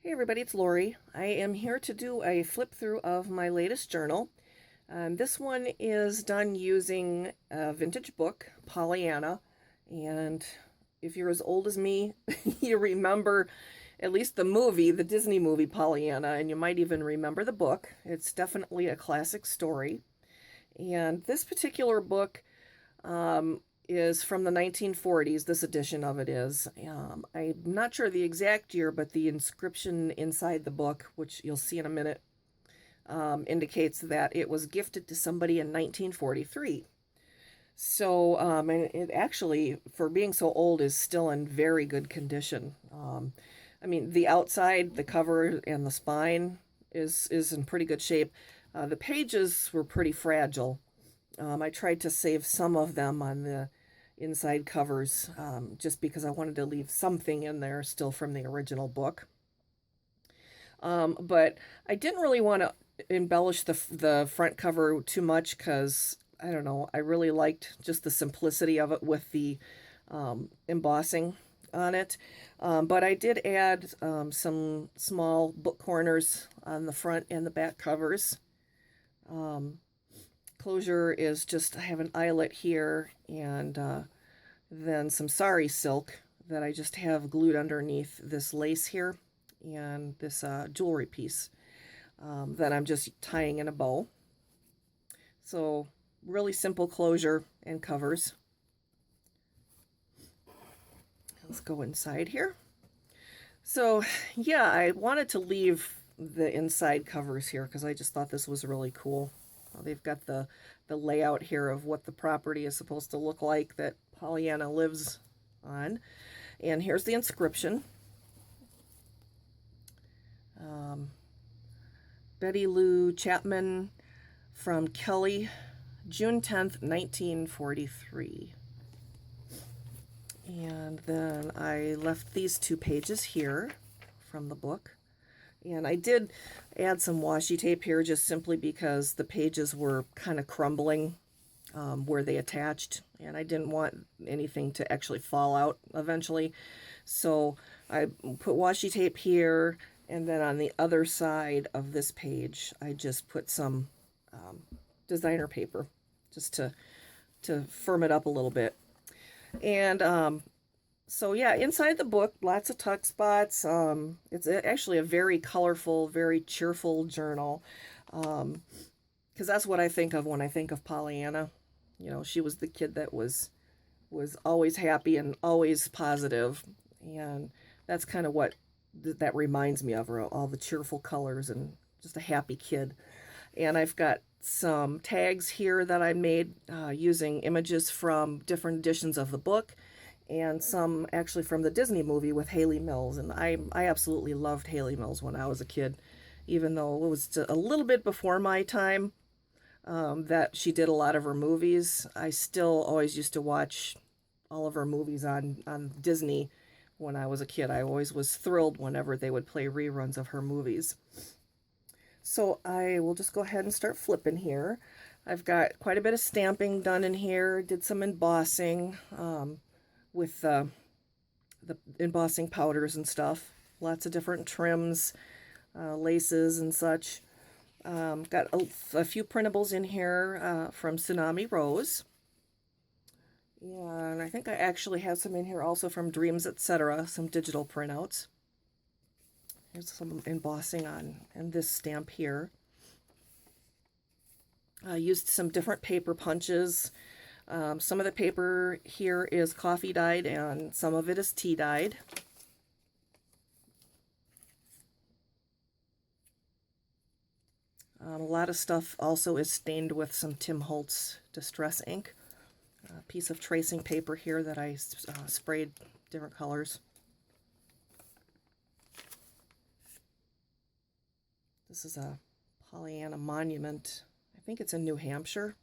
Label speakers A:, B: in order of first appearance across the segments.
A: Hey everybody, it's Lori. I am here to do a flip through of my latest journal. This one is done using a vintage book, Pollyanna, and if you're as old as me, you remember at least the movie, the Disney movie Pollyanna, and you might even remember the book. It's definitely a classic story. And this particular book is from the 1940s. This edition of it is. I'm not sure the exact year, but the inscription inside the book, which you'll see in a minute, indicates that it was gifted to somebody in 1943. So, and it actually, for being so old, is still in very good condition. I mean, the outside, the cover, and the spine is in pretty good shape. The pages were pretty fragile. I tried to save some of them on the inside covers just because I wanted to leave something in there still from the original book. But I didn't really want to embellish the front cover too much because, I don't know, I really liked just the simplicity of it with the embossing on it. But I did add some small book corners on the front and the back covers. Closure is just, I have an eyelet here and then some sari silk that I just have glued underneath this lace here and this jewelry piece that I'm just tying in a bow. So really simple closure and covers. Let's go inside here. So yeah, I wanted to leave the inside covers here because I just thought this was really cool. They've got the layout here of what the property is supposed to look like that Pollyanna lives on. And here's the inscription. Betty Lou Chapman from Kelly, June 10th, 1943. And then I left these 2 pages here from the book. And I did add some washi tape here just simply because the pages were kind of crumbling where they attached. And I didn't want anything to actually fall out eventually. So I put washi tape here. And then on the other side of this page, I just put some designer paper just to firm it up a little bit. And so yeah, inside the book, lots of tuck spots. It's actually a very colorful, very cheerful journal. Because that's what I think of when I think of Pollyanna. You know, she was the kid that was always happy and always positive. And that's kind of what that reminds me of her, all the cheerful colors and just a happy kid. And I've got some tags here that I made using images from different editions of the book, and some actually from the Disney movie with Haley Mills. And I absolutely loved Haley Mills when I was a kid, even though it was a little bit before my time that she did a lot of her movies. I still always used to watch all of her movies on Disney when I was a kid. I always was thrilled whenever they would play reruns of her movies. So I will just go ahead and start flipping here. I've got quite a bit of stamping done in here. Did some embossing with the embossing powders and stuff. Lots of different trims, laces and such. Got a few printables in here from Tsunami Rose. And I think I actually have some in here also from DreamzEtc, some digital printouts. Here's some embossing on this stamp here. I used some different paper punches. Some of the paper here is coffee dyed and some of it is tea dyed. A lot of stuff also is stained with some Tim Holtz Distress ink. A piece of tracing paper here that I sprayed different colors. This is a Pollyanna monument. I think it's in New Hampshire.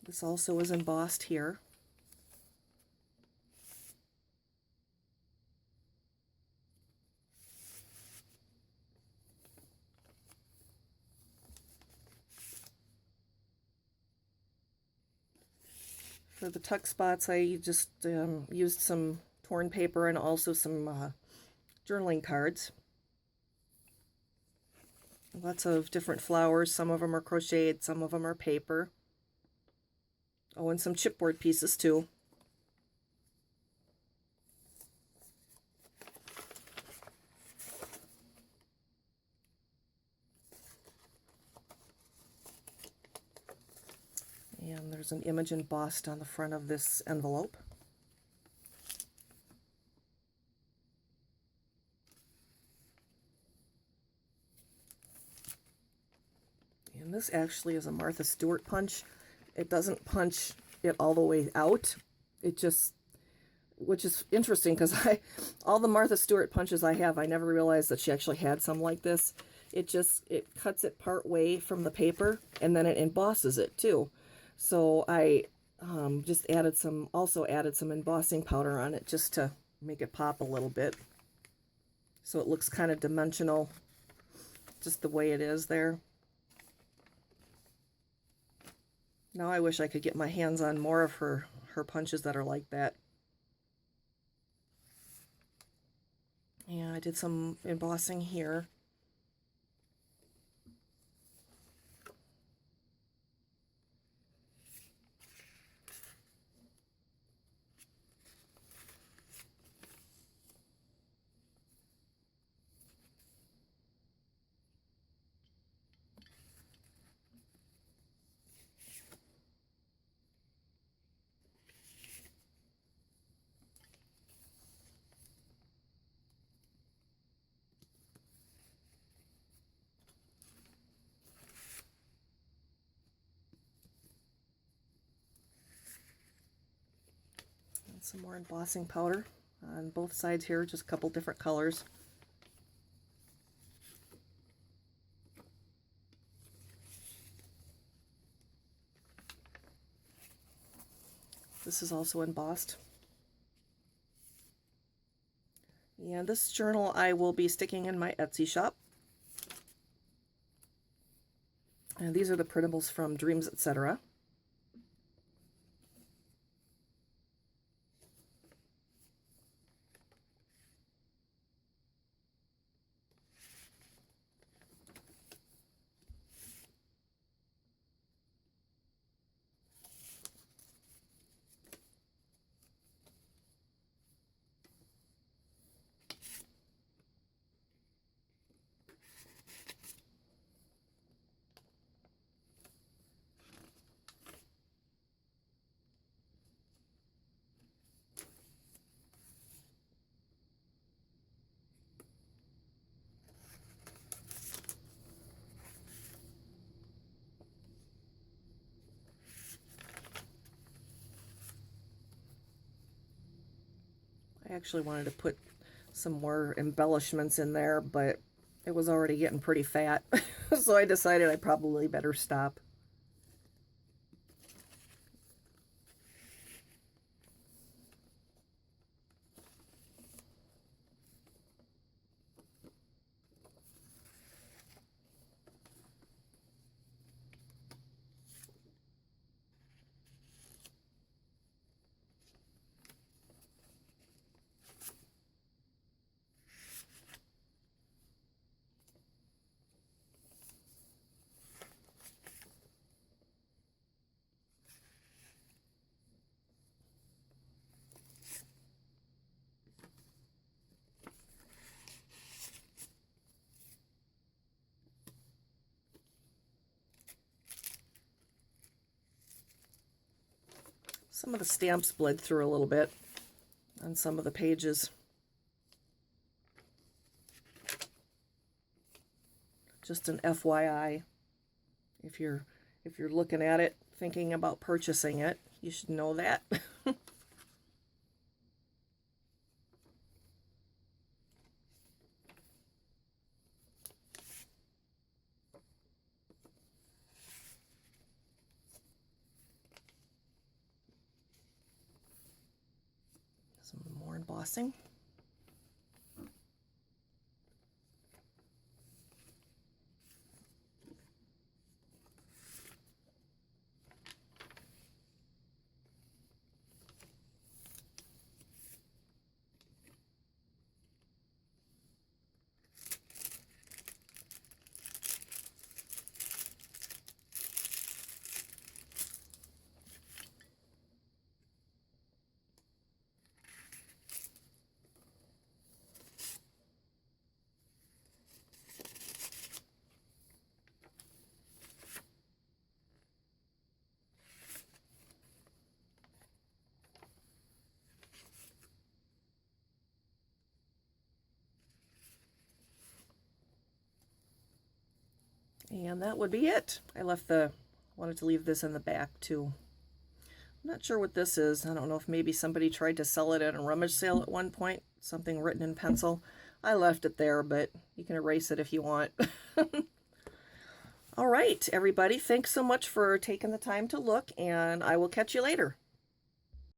A: This also is embossed here. For the tuck spots, I just used some torn paper and also some journaling cards. Lots of different flowers. Some of them are crocheted, some of them are paper. Oh, and some chipboard pieces too. And there's an image embossed on the front of this envelope. And this actually is a Martha Stewart punch. It doesn't punch it all the way out. It just, which is interesting because all the Martha Stewart punches I have, I never realized that she actually had some like this. It cuts it part way from the paper and then it embosses it too. So I just also added some embossing powder on it just to make it pop a little bit. So it looks kind of dimensional, just the way it is there. Now I wish I could get my hands on more of her punches that are like that. And I did some embossing here. Some more embossing powder on both sides here, just a couple different colors. This is also embossed. And this journal I will be sticking in my Etsy shop. And these are the printables from DreamzEtc. I actually wanted to put some more embellishments in there, but it was already getting pretty fat, so I decided I probably better stop. Some of the stamps bled through a little bit on some of the pages. Just an FYI. If you're looking at it, thinking about purchasing it, you should know that. Some more embossing. And that would be it. Wanted to leave this in the back too. I'm not sure what this is. I don't know if maybe somebody tried to sell it at a rummage sale at one point. Something written in pencil. I left it there, but you can erase it if you want. All right, everybody. Thanks so much for taking the time to look, and I will catch you later.